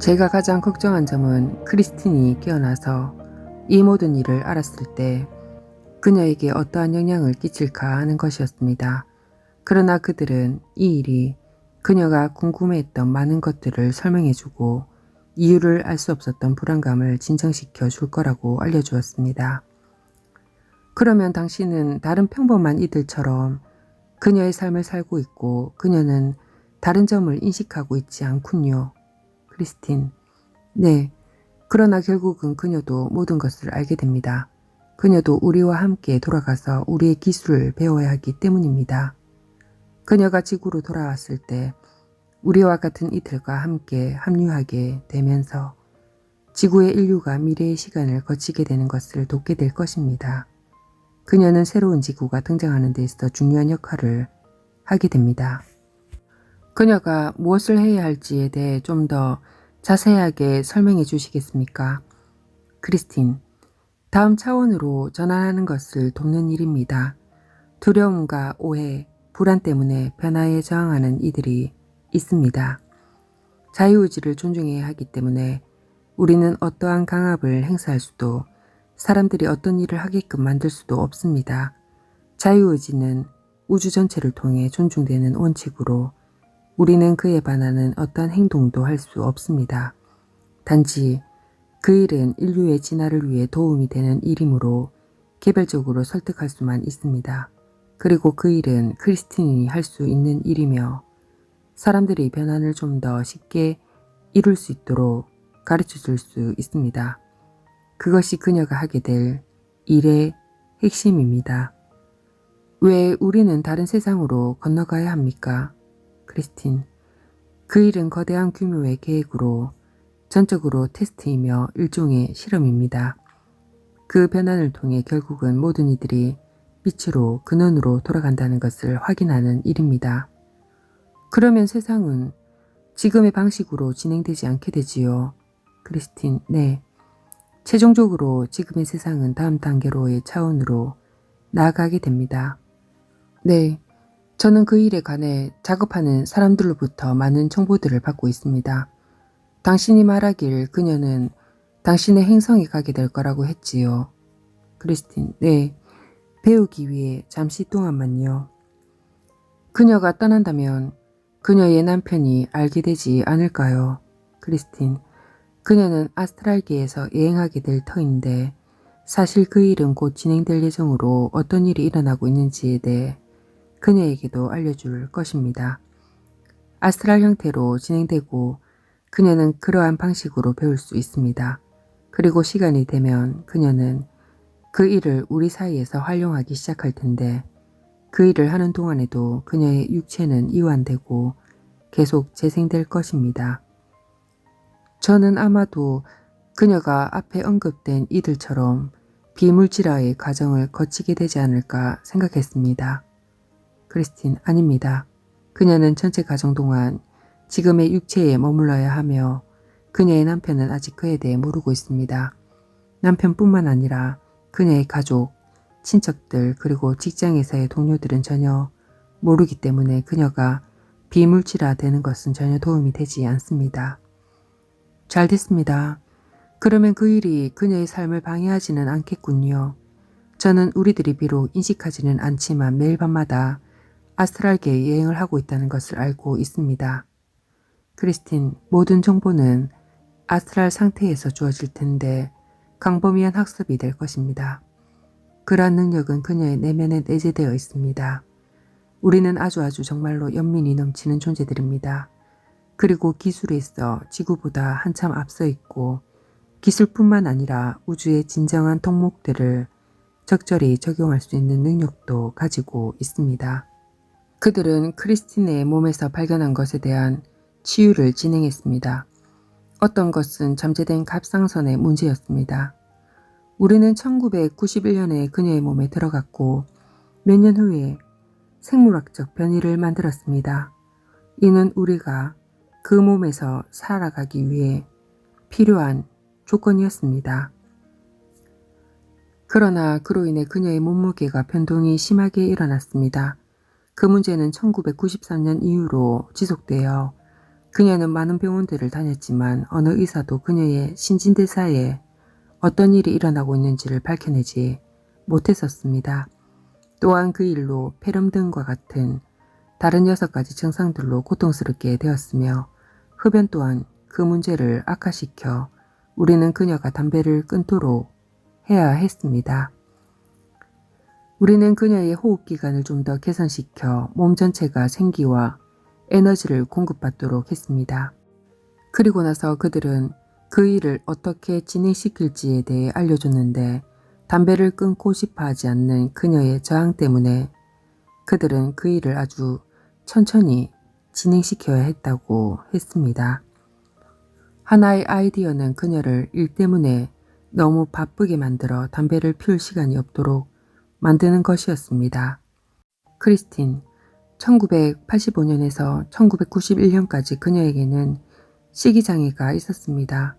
제가 가장 걱정한 점은 크리스틴이 깨어나서 이 모든 일을 알았을 때 그녀에게 어떠한 영향을 끼칠까 하는 것이었습니다. 그러나 그들은 이 일이 그녀가 궁금해했던 많은 것들을 설명해주고 이유를 알 수 없었던 불안감을 진정시켜 줄 거라고 알려주었습니다. 그러면 당신은 다른 평범한 이들처럼 그녀의 삶을 살고 있고 그녀는 다른 점을 인식하고 있지 않군요. 크리스틴. 네. 그러나 결국은 그녀도 모든 것을 알게 됩니다. 그녀도 우리와 함께 돌아가서 우리의 기술을 배워야 하기 때문입니다. 그녀가 지구로 돌아왔을 때 우리와 같은 이들과 함께 합류하게 되면서 지구의 인류가 미래의 시간을 거치게 되는 것을 돕게 될 것입니다. 그녀는 새로운 지구가 등장하는 데 있어 중요한 역할을 하게 됩니다. 그녀가 무엇을 해야 할지에 대해 좀 더 자세하게 설명해 주시겠습니까? 크리스틴. 다음 차원으로 전환하는 것을 돕는 일입니다. 두려움과 오해, 불안 때문에 변화에 저항하는 이들이 있습니다. 자유의지를 존중해야 하기 때문에 우리는 어떠한 강압을 행사할 수도 사람들이 어떤 일을 하게끔 만들 수도 없습니다. 자유의지는 우주 전체를 통해 존중되는 원칙으로 우리는 그에 반하는 어떠한 행동도 할 수 없습니다. 단지 그 일은 인류의 진화를 위해 도움이 되는 일이므로 개별적으로 설득할 수만 있습니다. 그리고 그 일은 크리스틴이 할 수 있는 일이며 사람들이 변화를 좀 더 쉽게 이룰 수 있도록 가르쳐 줄 수 있습니다. 그것이 그녀가 하게 될 일의 핵심입니다. 왜 우리는 다른 세상으로 건너가야 합니까? 크리스틴. 그 일은 거대한 규모의 계획으로 전적으로 테스트이며 일종의 실험입니다. 그 변환을 통해 결국은 모든 이들이 빛으로 근원으로 돌아간다는 것을 확인하는 일입니다. 그러면 세상은 지금의 방식으로 진행되지 않게 되지요. 크리스틴. 네. 최종적으로 지금의 세상은 다음 단계로의 차원으로 나아가게 됩니다. 네. 저는 그 일에 관해 작업하는 사람들로부터 많은 정보들을 받고 있습니다. 당신이 말하길 그녀는 당신의 행성에 가게 될 거라고 했지요. 크리스틴. 네. 배우기 위해 잠시 동안만요. 그녀가 떠난다면 그녀의 남편이 알게 되지 않을까요? 크리스틴. 그녀는 아스트랄계에서 여행하게 될 터인데 사실 그 일은 곧 진행될 예정으로 어떤 일이 일어나고 있는지에 대해 그녀에게도 알려줄 것입니다. 아스트랄 형태로 진행되고 그녀는 그러한 방식으로 배울 수 있습니다. 그리고 시간이 되면 그녀는 그 일을 우리 사이에서 활용하기 시작할 텐데 그 일을 하는 동안에도 그녀의 육체는 이완되고 계속 재생될 것입니다. 저는 아마도 그녀가 앞에 언급된 이들처럼 비물질화의 과정을 거치게 되지 않을까 생각했습니다. 크리스틴. 아닙니다. 그녀는 전체 과정 동안 지금의 육체에 머물러야 하며 그녀의 남편은 아직 그에 대해 모르고 있습니다. 남편뿐만 아니라 그녀의 가족, 친척들 그리고 직장에서의 동료들은 전혀 모르기 때문에 그녀가 비물질화 되는 것은 전혀 도움이 되지 않습니다. 잘 됐습니다. 그러면 그 일이 그녀의 삶을 방해하지는 않겠군요. 저는 우리들이 비록 인식하지는 않지만 매일 밤마다 아스트랄계에 여행을 하고 있다는 것을 알고 있습니다. 크리스틴. 모든 정보는 아스트랄 상태에서 주어질 텐데 광범위한 학습이 될 것입니다. 그러한 능력은 그녀의 내면에 내재되어 있습니다. 우리는 아주 정말로 연민이 넘치는 존재들입니다. 그리고 기술에 있어 지구보다 한참 앞서 있고 기술뿐만 아니라 우주의 진정한 통목들을 적절히 적용할 수 있는 능력도 가지고 있습니다. 그들은 크리스틴의 몸에서 발견한 것에 대한 치유를 진행했습니다. 어떤 것은 잠재된 갑상선의 문제였습니다. 우리는 1991년에 그녀의 몸에 들어갔고 몇 년 후에 생물학적 변이를 만들었습니다. 이는 우리가 그 몸에서 살아가기 위해 필요한 조건이었습니다. 그러나 그로 인해 그녀의 몸무게가 변동이 심하게 일어났습니다. 그 문제는 1993년 이후로 지속되어 그녀는 많은 병원들을 다녔지만 어느 의사도 그녀의 신진대사에 어떤 일이 일어나고 있는지를 밝혀내지 못했었습니다. 또한 그 일로 폐렴 등과 같은 다른 6가지 증상들로 고통스럽게 되었으며 흡연 또한 그 문제를 악화시켜 우리는 그녀가 담배를 끊도록 해야 했습니다. 우리는 그녀의 호흡기관을 좀 더 개선시켜 몸 전체가 생기와 에너지를 공급받도록 했습니다. 그리고 나서 그들은 그 일을 어떻게 진행시킬지에 대해 알려줬는데 담배를 끊고 싶어 하지 않는 그녀의 저항 때문에 그들은 그 일을 아주 천천히 진행시켜야 했다고 했습니다. 하나의 아이디어는 그녀를 일 때문에 너무 바쁘게 만들어 담배를 피울 시간이 없도록 만드는 것이었습니다. 크리스틴, 1985년에서 1991년까지 그녀에게는 식이장애가 있었습니다.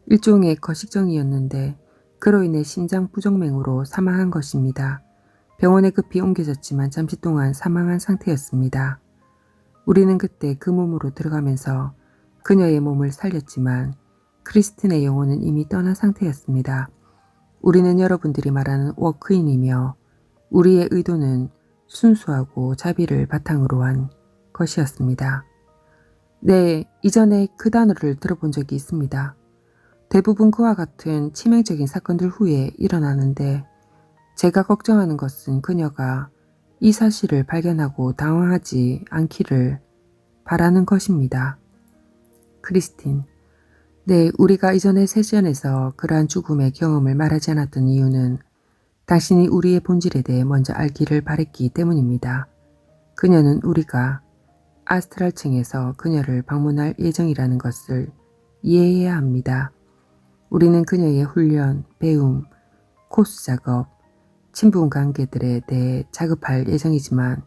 일종의 거식증이었는데 그로 인해 심장 부정맥으로 사망한 것입니다. 병원에 급히 옮겨졌지만 잠시 동안 사망한 상태였습니다. 우리는 그때 그 몸으로 들어가면서 그녀의 몸을 살렸지만 크리스틴의 영혼은 이미 떠난 상태였습니다. 우리는 여러분들이 말하는 워크인이며 우리의 의도는 순수하고 자비를 바탕으로 한 것이었습니다. 네, 이전에 그 단어를 들어본 적이 있습니다. 대부분 그와 같은 치명적인 사건들 후에 일어나는데 제가 걱정하는 것은 그녀가 이 사실을 발견하고 당황하지 않기를 바라는 것입니다. 크리스틴, 네, 우리가 이전의 세션에서 그러한 죽음의 경험을 말하지 않았던 이유는 당신이 우리의 본질에 대해 먼저 알기를 바랬기 때문입니다. 그녀는 우리가 아스트랄층에서 그녀를 방문할 예정이라는 것을 이해해야 합니다. 우리는 그녀의 훈련, 배움, 코스 작업, 친분 관계들에 대해 자급할 예정이지만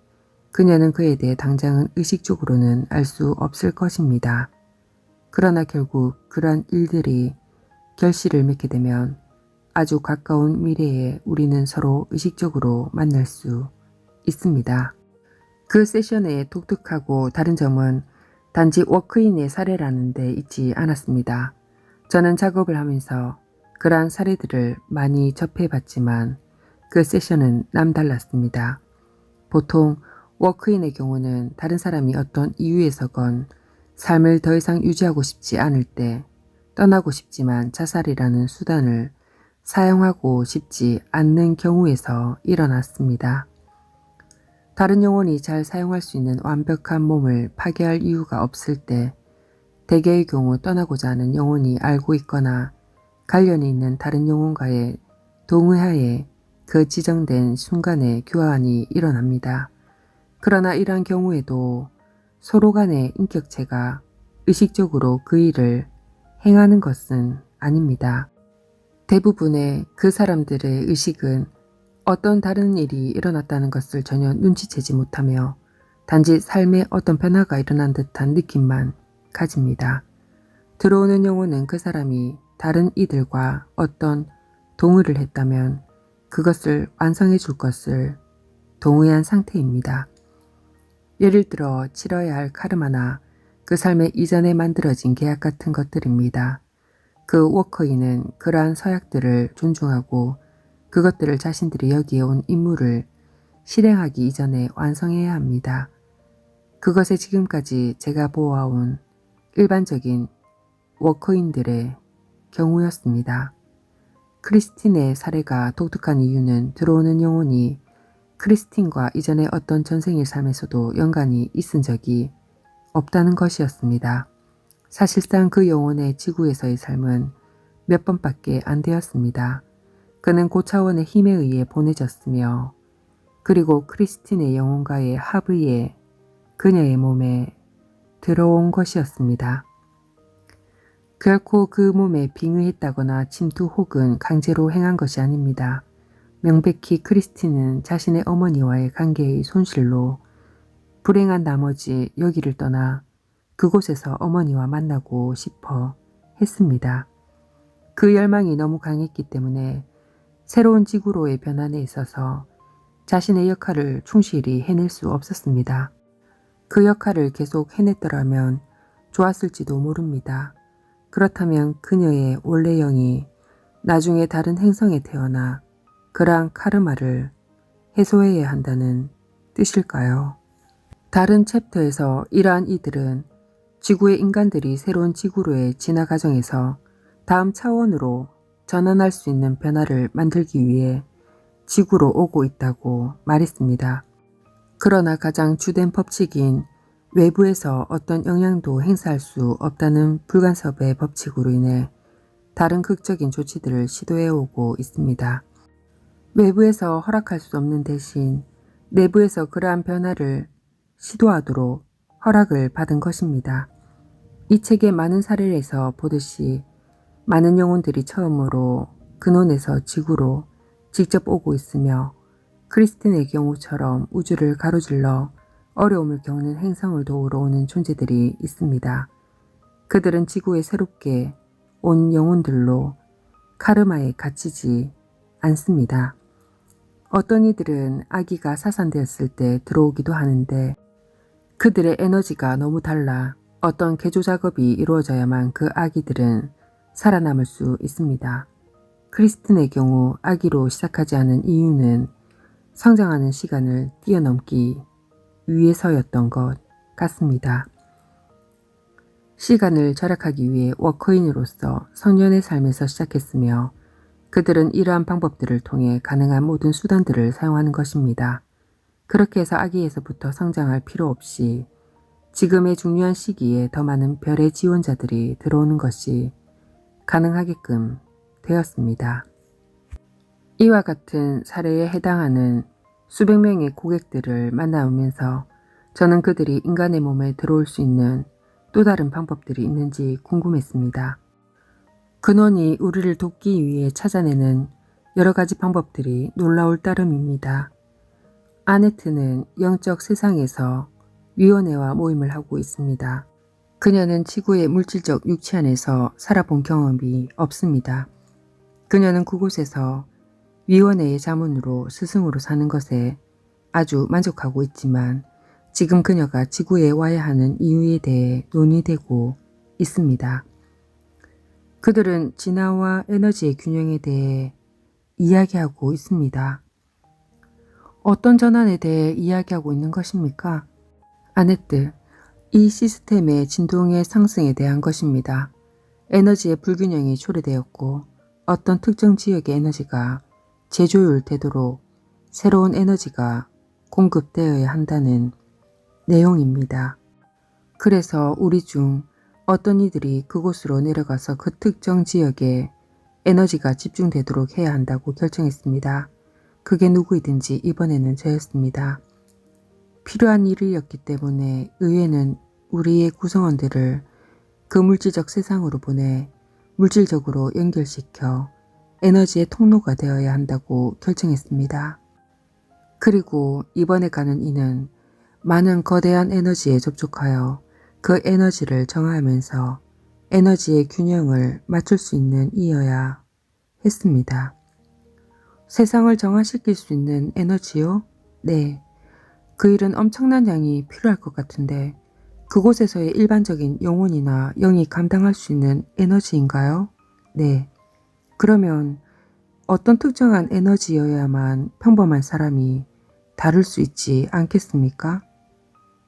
그녀는 그에 대해 당장은 의식적으로는 알 수 없을 것입니다. 그러나 결국 그러한 일들이 결실을 맺게 되면 아주 가까운 미래에 우리는 서로 의식적으로 만날 수 있습니다. 그 세션의 독특하고 다른 점은 단지 워크인의 사례라는 데 있지 않았습니다. 저는 작업을 하면서 그러한 사례들을 많이 접해봤지만 그 세션은 남달랐습니다. 보통 워크인의 경우는 다른 사람이 어떤 이유에서건 삶을 더 이상 유지하고 싶지 않을 때 떠나고 싶지만 자살이라는 수단을 사용하고 싶지 않는 경우에서 일어났습니다. 다른 영혼이 잘 사용할 수 있는 완벽한 몸을 파괴할 이유가 없을 때 대개의 경우 떠나고자 하는 영혼이 알고 있거나 관련이 있는 다른 영혼과의 동의하에 그 지정된 순간에 교환이 일어납니다. 그러나 이러한 경우에도 서로 간의 인격체가 의식적으로 그 일을 행하는 것은 아닙니다. 대부분의 그 사람들의 의식은 어떤 다른 일이 일어났다는 것을 전혀 눈치채지 못하며 단지 삶에 어떤 변화가 일어난 듯한 느낌만 가집니다. 들어오는 영혼은 그 사람이 다른 이들과 어떤 동의를 했다면 그것을 완성해 줄 것을 동의한 상태입니다. 예를 들어 치러야 할 카르마나 그 삶의 이전에 만들어진 계약 같은 것들입니다. 그 워커인은 그러한 서약들을 존중하고 그것들을 자신들이 여기에 온 임무를 실행하기 이전에 완성해야 합니다. 그것에 지금까지 제가 보아온 일반적인 워커인들의 경우였습니다. 크리스틴의 사례가 독특한 이유는 들어오는 영혼이 크리스틴과 이전의 어떤 전생의 삶에서도 연관이 있은 적이 없다는 것이었습니다. 사실상 그 영혼의 지구에서의 삶은 몇 번밖에 안 되었습니다. 그는 고차원의 힘에 의해 보내졌으며 그리고 크리스틴의 영혼과의 합의에 그녀의 몸에 들어온 것이었습니다. 결코 그 몸에 빙의했다거나 침투 혹은 강제로 행한 것이 아닙니다. 명백히 크리스틴은 자신의 어머니와의 관계의 손실로 불행한 나머지 여기를 떠나 그곳에서 어머니와 만나고 싶어 했습니다. 그 열망이 너무 강했기 때문에 새로운 지구로의 변환에 있어서 자신의 역할을 충실히 해낼 수 없었습니다. 그 역할을 계속 해냈더라면 좋았을지도 모릅니다. 그렇다면 그녀의 원래 영이 나중에 다른 행성에 태어나 그러한 카르마를 해소해야 한다는 뜻일까요? 다른 챕터에서 이러한 이들은 지구의 인간들이 새로운 지구로의 진화 과정에서 다음 차원으로 전환할 수 있는 변화를 만들기 위해 지구로 오고 있다고 말했습니다. 그러나 가장 주된 법칙인 외부에서 어떤 영향도 행사할 수 없다는 불간섭의 법칙으로 인해 다른 극적인 조치들을 시도해오고 있습니다. 외부에서 허락할 수 없는 대신 내부에서 그러한 변화를 시도하도록 허락을 받은 것입니다. 이 책의 많은 사례에서 보듯이 많은 영혼들이 처음으로 근원에서 지구로 직접 오고 있으며 크리스틴의 경우처럼 우주를 가로질러 어려움을 겪는 행성을 도우러 오는 존재들이 있습니다. 그들은 지구에 새롭게 온 영혼들로 카르마에 갇히지 않습니다. 어떤 이들은 아기가 사산되었을 때 들어오기도 하는데 그들의 에너지가 너무 달라 어떤 개조 작업이 이루어져야만 그 아기들은 살아남을 수 있습니다. 크리스틴의 경우 아기로 시작하지 않은 이유는 성장하는 시간을 뛰어넘기 위해서였던 것 같습니다. 시간을 절약하기 위해 워커인으로서 성년의 삶에서 시작했으며 그들은 이러한 방법들을 통해 가능한 모든 수단들을 사용하는 것입니다. 그렇게 해서 아기에서부터 성장할 필요 없이 지금의 중요한 시기에 더 많은 별의 지원자들이 들어오는 것이 가능하게끔 되었습니다. 이와 같은 사례에 해당하는 수백 명의 고객들을 만나오면서 저는 그들이 인간의 몸에 들어올 수 있는 또 다른 방법들이 있는지 궁금했습니다. 근원이 우리를 돕기 위해 찾아내는 여러 가지 방법들이 놀라울 따름입니다. 아네트는 영적 세상에서 위원회와 모임을 하고 있습니다. 그녀는 지구의 물질적 육체 안에서 살아본 경험이 없습니다. 그녀는 그곳에서 위원회의 자문으로 스승으로 사는 것에 아주 만족하고 있지만 지금 그녀가 지구에 와야 하는 이유에 대해 논의되고 있습니다. 그들은 진화와 에너지의 균형에 대해 이야기하고 있습니다. 어떤 전환에 대해 이야기하고 있는 것입니까? 아네트, 이 시스템의 진동의 상승에 대한 것입니다. 에너지의 불균형이 초래되었고 어떤 특정 지역의 에너지가 재조율되도록 새로운 에너지가 공급되어야 한다는 내용입니다. 그래서 우리 중 어떤 이들이 그곳으로 내려가서 그 특정 지역에 에너지가 집중되도록 해야 한다고 결정했습니다. 그게 누구이든지 이번에는 저였습니다. 필요한 일이었기 때문에 의회는 우리의 구성원들을 그 물질적 세상으로 보내 물질적으로 연결시켜 에너지의 통로가 되어야 한다고 결정했습니다. 그리고 이번에 가는 이는 많은 거대한 에너지에 접촉하여 그 에너지를 정하면서 에너지의 균형을 맞출 수 있는 이여야 했습니다. 세상을 정화시킬 수 있는 에너지요? 네. 그 일은 엄청난 양이 필요할 것 같은데 그곳에서의 일반적인 영혼이나 영이 감당할 수 있는 에너지인가요? 네. 그러면 어떤 특정한 에너지여야만 평범한 사람이 다룰 수 있지 않겠습니까?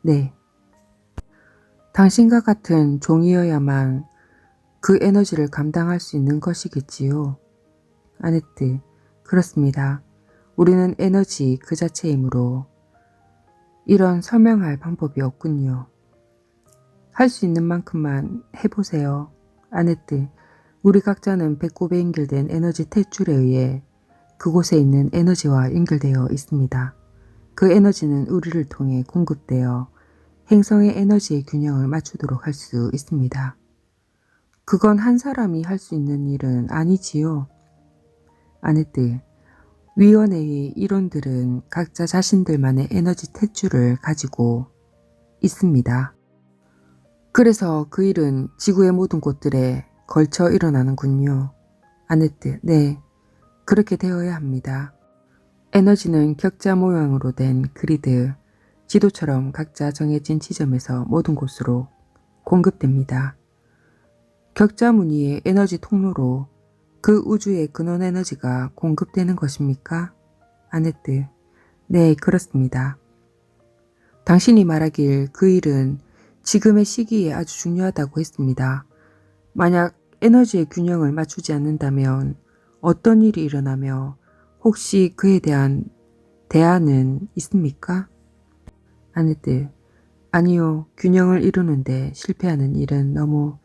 네. 당신과 같은 종이어야만 그 에너지를 감당할 수 있는 것이겠지요. 아네트, 그렇습니다. 우리는 에너지 그 자체이므로 이런 설명할 방법이 없군요. 할 수 있는 만큼만 해보세요. 아네트, 우리 각자는 배꼽에 연결된 에너지 탯줄에 의해 그곳에 있는 에너지와 연결되어 있습니다. 그 에너지는 우리를 통해 공급되어 행성의 에너지의 균형을 맞추도록 할 수 있습니다. 그건 한 사람이 할 수 있는 일은 아니지요. 아네트, 위원회의 일원들은 각자 자신들만의 에너지 탯줄을 가지고 있습니다. 그래서 그 일은 지구의 모든 곳들에 걸쳐 일어나는군요. 아네트, 네, 그렇게 되어야 합니다. 에너지는 격자 모양으로 된 그리드, 지도처럼 각자 정해진 지점에서 모든 곳으로 공급됩니다. 격자 무늬의 에너지 통로로 그 우주의 근원 에너지가 공급되는 것입니까? 아네트, 네, 그렇습니다. 당신이 말하길 그 일은 지금의 시기에 아주 중요하다고 했습니다. 만약 에너지의 균형을 맞추지 않는다면 어떤 일이 일어나며 혹시 그에 대한 대안은 있습니까? 아네트, 아니요. 균형을 이루는데 실패하는 일은 너무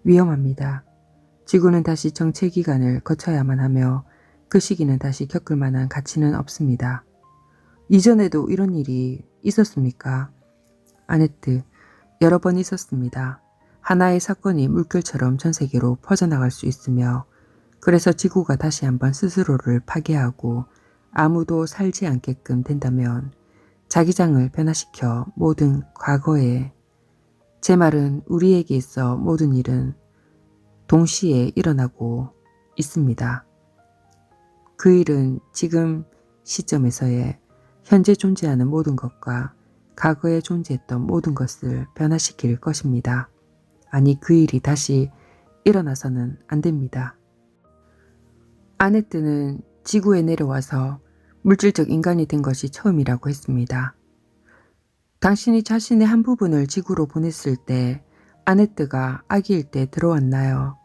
위험합니다. 지구는 다시 정체 기간을 거쳐야만 하며 그 시기는 다시 겪을 만한 가치는 없습니다. 이전에도 이런 일이 있었습니까? 아네트, 여러 번 있었습니다. 하나의 사건이 물결처럼 전 세계로 퍼져나갈 수 있으며 그래서 지구가 다시 한번 스스로를 파괴하고 아무도 살지 않게끔 된다면 자기장을 변화시켜 모든 과거에 제 말은 우리에게 있어 모든 일은 동시에 일어나고 있습니다. 그 일은 지금 시점에서의 현재 존재하는 모든 것과 과거에 존재했던 모든 것을 변화시킬 것입니다. 아니 그 일이 다시 일어나서는 안 됩니다. 아네트는 지구에 내려와서 물질적 인간이 된 것이 처음이라고 했습니다. 당신이 자신의 한 부분을 지구로 보냈을 때 아네트가 아기일 때 들어왔나요?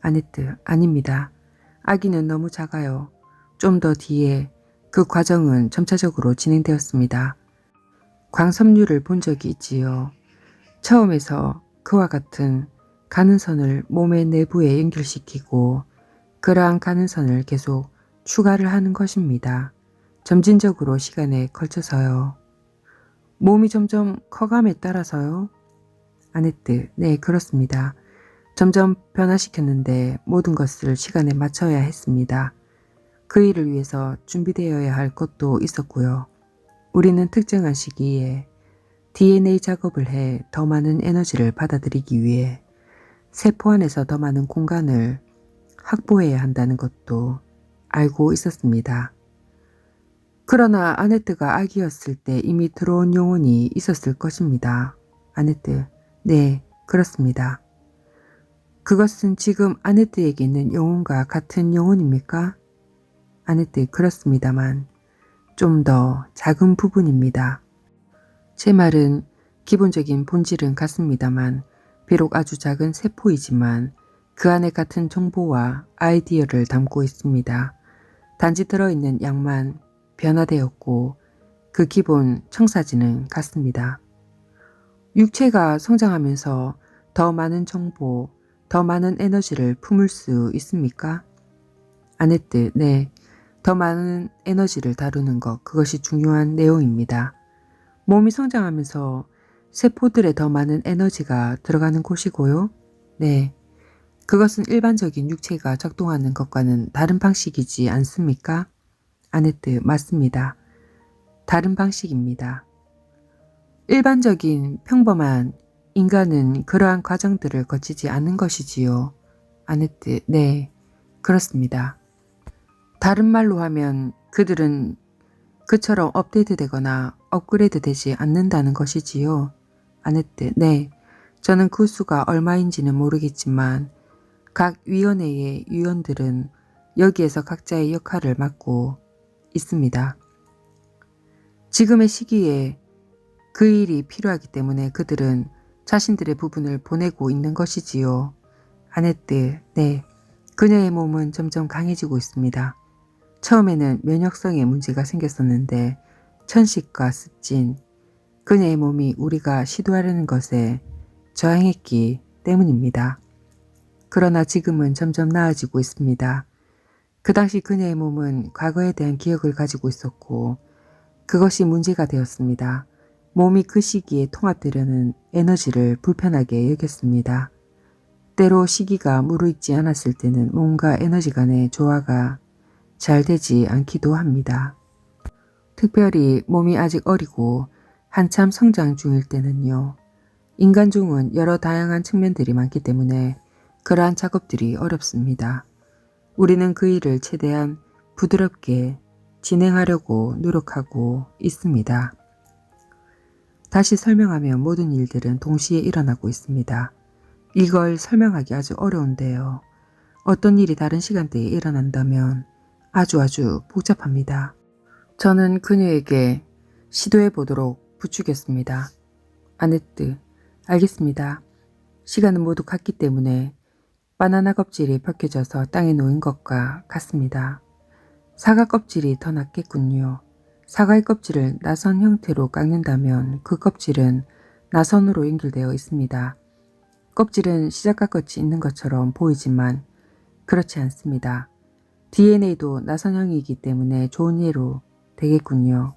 아네트, 아닙니다. 아기는 너무 작아요. 좀 더 뒤에 그 과정은 점차적으로 진행되었습니다. 광섬유를 본 적이 있지요. 처음에서 그와 같은 가는선을 몸의 내부에 연결시키고 그러한 가는선을 계속 추가를 하는 것입니다. 점진적으로 시간에 걸쳐서요. 몸이 점점 커감에 따라서요. 아네트, 네, 그렇습니다. 점점 변화시켰는데 모든 것을 시간에 맞춰야 했습니다. 그 일을 위해서 준비되어야 할 것도 있었고요. 우리는 특정한 시기에 DNA 작업을 해 더 많은 에너지를 받아들이기 위해 세포 안에서 더 많은 공간을 확보해야 한다는 것도 알고 있었습니다. 그러나 아네트가 아기였을 때 이미 들어온 영혼이 있었을 것입니다. 아네트, 네, 그렇습니다. 그것은 지금 아네트에게 있는 영혼과 같은 영혼입니까? 아네트, 그렇습니다만 좀 더 작은 부분입니다. 제 말은 기본적인 본질은 같습니다만 비록 아주 작은 세포이지만 그 안에 같은 정보와 아이디어를 담고 있습니다. 단지 들어있는 양만 변화되었고 그 기본 청사진은 같습니다. 육체가 성장하면서 더 많은 정보, 더 많은 에너지를 품을 수 있습니까? 아네트, 네. 더 많은 에너지를 다루는 것, 그것이 중요한 내용입니다. 몸이 성장하면서 세포들에 더 많은 에너지가 들어가는 곳이고요. 네. 그것은 일반적인 육체가 작동하는 것과는 다른 방식이지 않습니까? 아네트, 맞습니다. 다른 방식입니다. 일반적인 평범한 인간은 그러한 과정들을 거치지 않는 것이지요. 아네트, 네, 그렇습니다. 다른 말로 하면 그들은 그처럼 업데이트되거나 업그레이드 되지 않는다는 것이지요. 아네트, 네, 저는 그 수가 얼마인지는 모르겠지만 각 위원회의 위원들은 여기에서 각자의 역할을 맡고 있습니다. 지금의 시기에 그 일이 필요하기 때문에 그들은 자신들의 부분을 보내고 있는 것이지요. 아네트, 네, 그녀의 몸은 점점 강해지고 있습니다. 처음에는 면역성에 문제가 생겼었는데 천식과 습진, 그녀의 몸이 우리가 시도하려는 것에 저항했기 때문입니다. 그러나 지금은 점점 나아지고 있습니다. 그 당시 그녀의 몸은 과거에 대한 기억을 가지고 있었고 그것이 문제가 되었습니다. 몸이 그 시기에 통합되려는 에너지를 불편하게 여겼습니다. 때로 시기가 무르익지 않았을 때는 몸과 에너지 간의 조화가 잘 되지 않기도 합니다. 특별히 몸이 아직 어리고 한참 성장 중일 때는요. 인간 중은 여러 다양한 측면들이 많기 때문에 그러한 작업들이 어렵습니다. 우리는 그 일을 최대한 부드럽게 진행하려고 노력하고 있습니다. 다시 설명하면 모든 일들은 동시에 일어나고 있습니다. 이걸 설명하기 아주 어려운데요. 어떤 일이 다른 시간대에 일어난다면 아주 복잡합니다. 저는 그녀에게 시도해 보도록 부추겼습니다. 아네트, 알겠습니다. 시간은 모두 같기 때문에 바나나 껍질이 벗겨져서 땅에 놓인 것과 같습니다. 사과 껍질이 더 낫겠군요. 사과의 껍질을 나선 형태로 깎는다면 그 껍질은 나선으로 연결되어 있습니다. 껍질은 시작과 끝이 있는 것처럼 보이지만 그렇지 않습니다. DNA도 나선형이기 때문에 좋은 예로 되겠군요.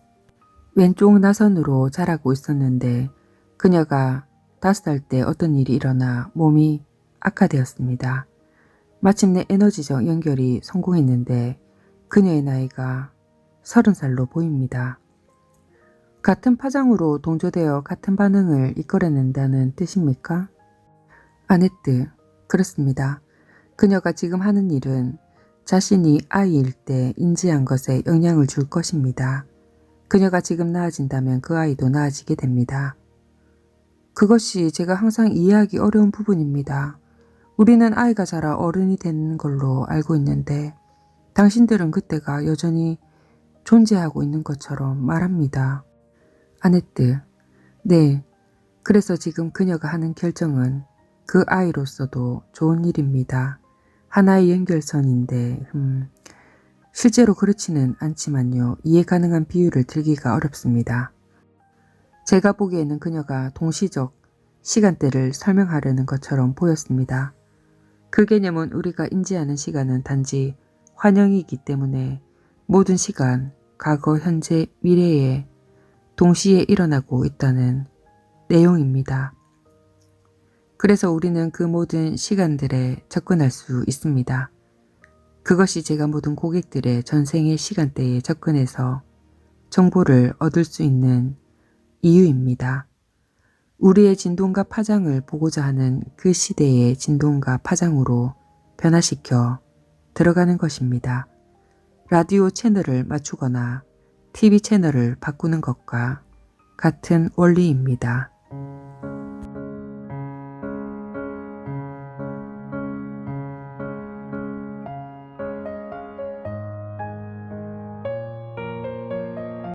왼쪽 나선으로 자라고 있었는데 그녀가 5살 때 어떤 일이 일어나 몸이 악화되었습니다. 마침내 에너지적 연결이 성공했는데 그녀의 나이가 30살로 보입니다. 같은 파장으로 동조되어 같은 반응을 이끌어낸다는 뜻입니까? 아네트, 그렇습니다. 그녀가 지금 하는 일은 자신이 아이일 때 인지한 것에 영향을 줄 것입니다. 그녀가 지금 나아진다면 그 아이도 나아지게 됩니다. 그것이 제가 항상 이해하기 어려운 부분입니다. 우리는 아이가 자라 어른이 되는 걸로 알고 있는데 당신들은 그때가 여전히 존재하고 있는 것처럼 말합니다. 아네트, 네. 그래서 지금 그녀가 하는 결정은 그 아이로서도 좋은 일입니다. 하나의 연결선인데 실제로 그렇지는 않지만요. 이해 가능한 비유를 들기가 어렵습니다. 제가 보기에는 그녀가 동시적 시간대를 설명하려는 것처럼 보였습니다. 그 개념은 우리가 인지하는 시간은 단지 환영이기 때문에 모든 시간, 과거, 현재, 미래에 동시에 일어나고 있다는 내용입니다. 그래서 우리는 그 모든 시간들에 접근할 수 있습니다. 그것이 제가 모든 고객들의 전생의 시간대에 접근해서 정보를 얻을 수 있는 이유입니다. 우리의 진동과 파장을 보고자 하는 그 시대의 진동과 파장으로 변화시켜 들어가는 것입니다. 라디오 채널을 맞추거나 TV 채널을 바꾸는 것과 같은 원리입니다.